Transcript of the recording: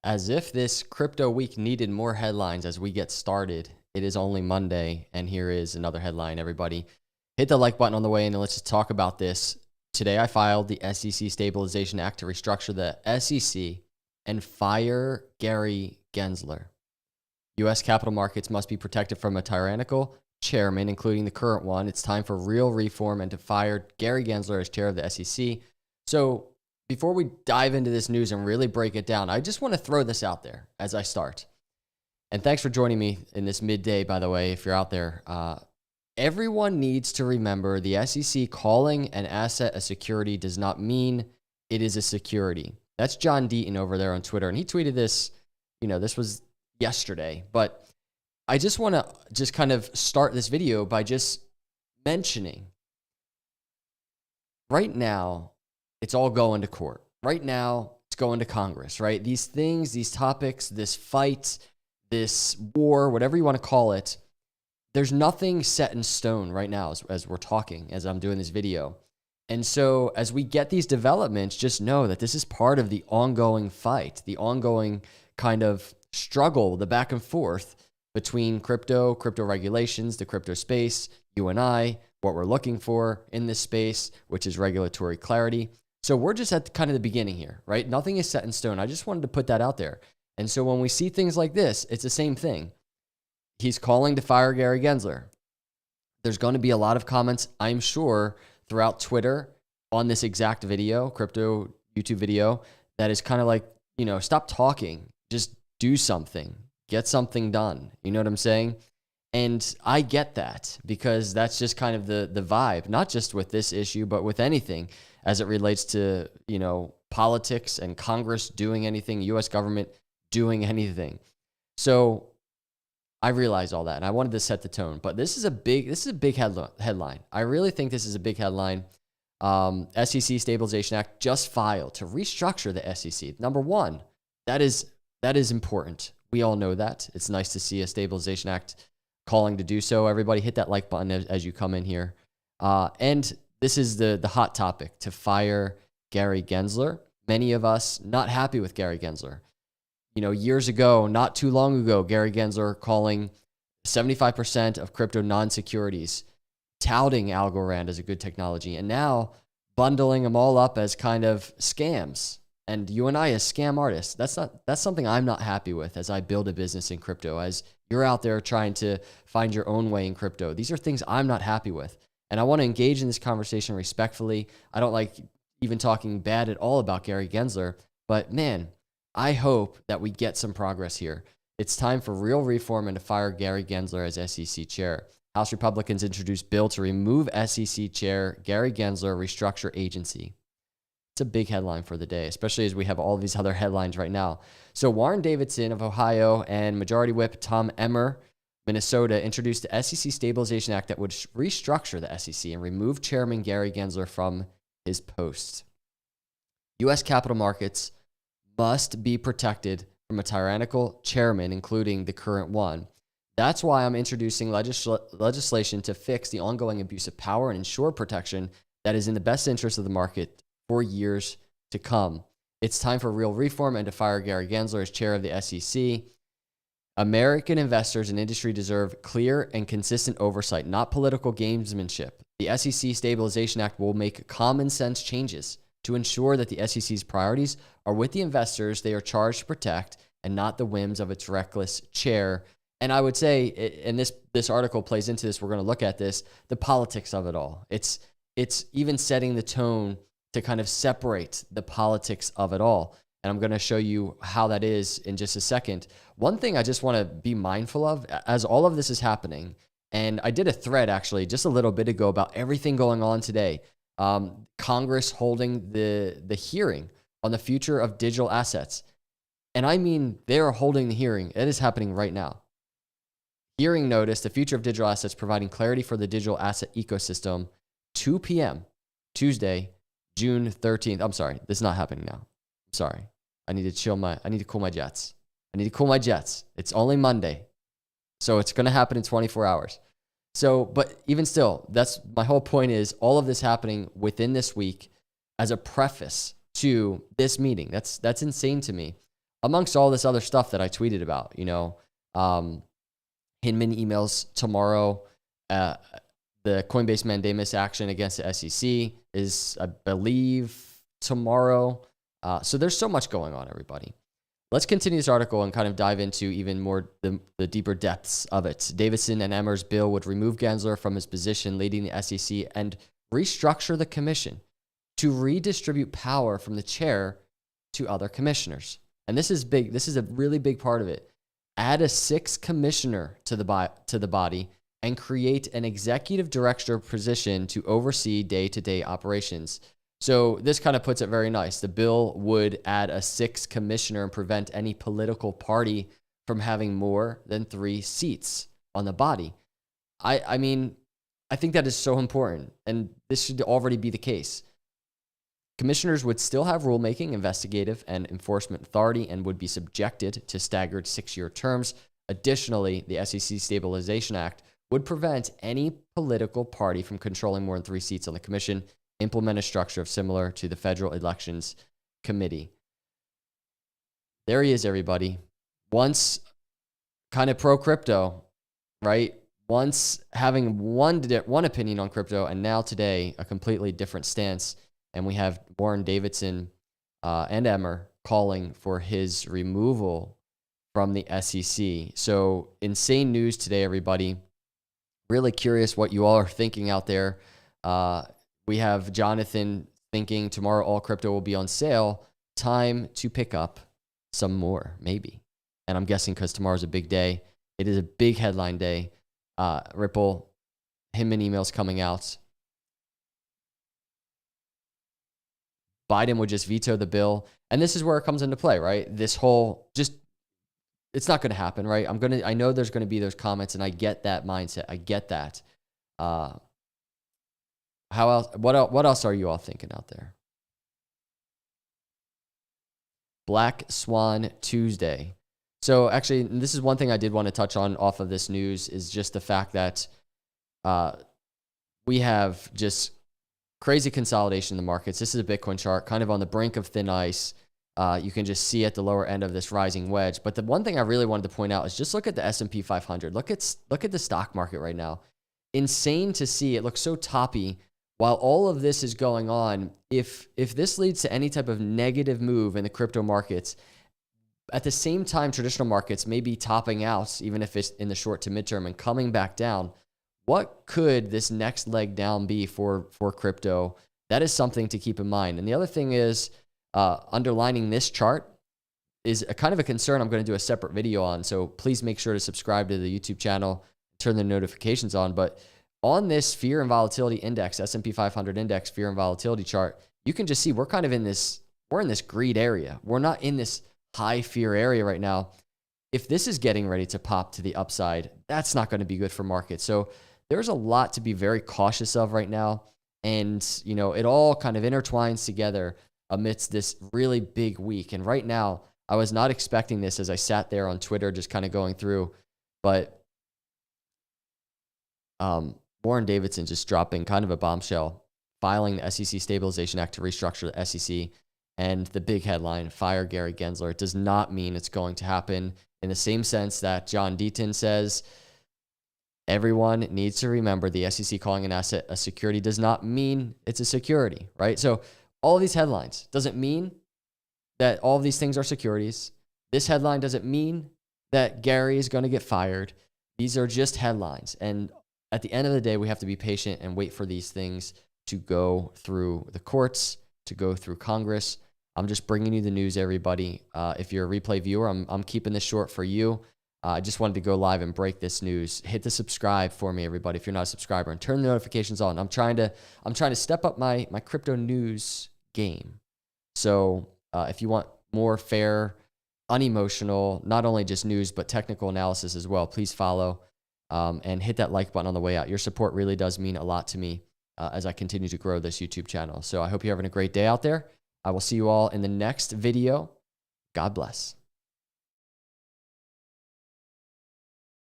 As if this crypto week needed more headlines as we get started. It is only Monday, and here is another headline, everybody. Hit the like button on the way in, and let's just talk about this. Today, I filed the SEC Stabilization Act to restructure the SEC and fire Gary Gensler. U.S. capital markets must be protected from a tyrannical chairman, including the current one. It's time for real reform and to fire Gary Gensler as chair of the SEC. So before we dive into this news and really break it down, I just want to throw this out there as I start. And thanks for joining me in this midday, by the way, if you're out there. Everyone needs to remember the SEC calling an asset a security does not mean it is a security. That's John Deaton over there on Twitter. And he tweeted this, this was yesterday. But I just want to just kind of start this video by just mentioning right now, it's all going to court. Right now, it's going to Congress, right? These things, these topics, this fight, this war, whatever you want to call it, there's nothing set in stone right now as we're talking, as I'm doing this video. And so as we get these developments, just know that this is part of the ongoing fight, the ongoing kind of struggle, the back and forth between crypto regulations, the crypto space, you and I, what we're looking for in this space, which is regulatory clarity. So we're just at kind of the beginning here, right? Nothing is set in stone. I just wanted to put that out there. And so when we see things like this, it's the same thing. He's calling to fire Gary Gensler. There's going to be a lot of comments, I'm sure, throughout Twitter on this exact video, crypto YouTube video, that is kind of like, stop talking, just do something, get something done. You know what I'm saying? And I get that because that's just kind of the vibe, not just with this issue, but with anything as it relates to, politics and Congress doing anything, U.S. government doing anything. So I realize all that, and I wanted to set the tone. But this is a big headline. I really think this is a big headline. SEC Stabilization Act just filed to restructure the SEC. Number one, that is important. We all know that. It's nice to see a Stabilization Act calling to do so. Everybody hit that like button as you come in here. And this is the hot topic, to fire Gary Gensler. Many of us not happy with Gary Gensler. Years ago, not too long ago, Gary Gensler calling 75% of crypto non-securities, touting Algorand as a good technology, and now bundling them all up as kind of scams. And you and I as scam artists, that's something I'm not happy with as I build a business in crypto, as you're out there trying to find your own way in crypto. These are things I'm not happy with. And I want to engage in this conversation respectfully. I don't like even talking bad at all about Gary Gensler, but man, I hope that we get some progress here. It's time for real reform and to fire Gary Gensler as SEC chair. House Republicans introduced bill to remove SEC chair Gary Gensler, restructure agency. It's a big headline for the day, especially as we have all these other headlines right now. So Warren Davidson of Ohio and Majority Whip Tom Emmer, Minnesota, introduced the SEC Stabilization Act that would restructure the SEC and remove Chairman Gary Gensler from his post. U.S. capital markets must be protected from a tyrannical chairman, including the current one. That's why I'm introducing legislation to fix the ongoing abuse of power and ensure protection that is in the best interest of the market for years to come. It's time for real reform and to fire Gary Gensler as chair of the SEC. American investors and industry deserve clear and consistent oversight, not political gamesmanship. The SEC Stabilization Act will make common sense changes to ensure that the SEC's priorities are with the investors they are charged to protect and not the whims of its reckless chair. And I would say, and this article plays into this, we're going to look at this, the politics of it all. It's even setting the tone to kind of separate the politics of it all. And I'm going to show you how that is in just a second. One thing I just want to be mindful of as all of this is happening, and I did a thread actually just a little bit ago about everything going on today. Congress holding the hearing on the future of digital assets. And I mean, they are holding the hearing. It is happening right now. Hearing notice, the future of digital assets, providing clarity for the digital asset ecosystem, 2 p.m., Tuesday, June 13th. I'm sorry, this is not happening now. I'm sorry. I need to cool my jets. It's only Monday. So it's going to happen in 24 hours. So, but even still, that's my whole point is all of this happening within this week as a preface to this meeting. That's insane to me. amongst all this other stuff that I tweeted about. Hinman emails tomorrow. The Coinbase mandamus action against the SEC is, I believe, tomorrow. So there's so much going on, everybody. Let's continue this article and kind of dive into even more the deeper depths of it. Davidson and Emmer's bill would remove Gensler from his position leading the SEC and restructure the commission to redistribute power from the chair to other commissioners. And this is big. This is a really big part of it. Add a sixth commissioner to the body and create an executive director position to oversee day-to-day operations. So this kind of puts it very nice. The bill would add a sixth commissioner and prevent any political party from having more than 3 seats on the body. I mean, I think that is so important, and this should already be the case. Commissioners would still have rulemaking, investigative, and enforcement authority and would be subjected to staggered 6-year terms. Additionally, the SEC Stabilization Act would prevent any political party from controlling more than 3 seats on the commission, implement a structure similar to the Federal Elections Committee. There he is, everybody. Once kind of pro-crypto, right? Once having one opinion on crypto, and now today a completely different stance. And we have Warren Davidson and Emmer calling for his removal from the SEC. So insane news today, everybody. Really curious what you all are thinking out there. We have Jonathan thinking tomorrow all crypto will be on sale. Time to pick up some more, maybe. And I'm guessing because tomorrow's a big day. It is a big headline day. Ripple, Hinman emails coming out. Biden would just veto the bill. And this is where it comes into play, right? This whole it's not going to happen, right? I know there's going to be those comments, and I get that mindset. I get that. How else? What else are you all thinking out there? Black Swan Tuesday. So actually, this is one thing I did want to touch on off of this news is just the fact that we have just crazy consolidation in the markets. This is a Bitcoin chart, kind of on the brink of thin ice. You can just see at the lower end of this rising wedge. But the one thing I really wanted to point out is just look at the S&P 500. Look at the stock market right now. Insane to see. It looks so toppy. While all of this is going on, if this leads to any type of negative move in the crypto markets, at the same time, traditional markets may be topping out, even if it's in the short to midterm, and coming back down. What could this next leg down be for crypto? That is something to keep in mind. And the other thing is, underlining this chart is a kind of a concern I'm going to do a separate video on. So please make sure to subscribe to the YouTube channel, turn the notifications on. But on this fear and volatility index, S&P 500 index fear and volatility chart, you can just see we're kind of in this greed area. We're not in this high fear area right now. If this is getting ready to pop to the upside, that's not going to be good for markets. So there's a lot to be very cautious of right now. And, it all kind of intertwines together amidst this really big week. And right now, I was not expecting this as I sat there on Twitter just kind of going through. But Warren Davidson just dropping kind of a bombshell, filing the SEC Stabilization Act to restructure the SEC. And the big headline, fire Gary Gensler. It does not mean it's going to happen in the same sense that John Deaton says, everyone needs to remember the SEC calling an asset a security does not mean it's a security, right? So all of these headlines doesn't mean that all of these things are securities. This headline doesn't mean that Gary is going to get fired. These are just headlines. And at the end of the day, we have to be patient and wait for these things to go through the courts, to go through Congress. I'm just bringing you the news, everybody. If you're a replay viewer, I'm keeping this short for you. I just wanted to go live and break this news. Hit the subscribe for me, everybody, if you're not a subscriber, and turn the notifications on. I'm trying to step up my crypto news game. So if you want more fair, unemotional, not only just news, but technical analysis as well, please follow and hit that like button on the way out. Your support really does mean a lot to me as I continue to grow this YouTube channel. So I hope you're having a great day out there. I will see you all in the next video. God bless.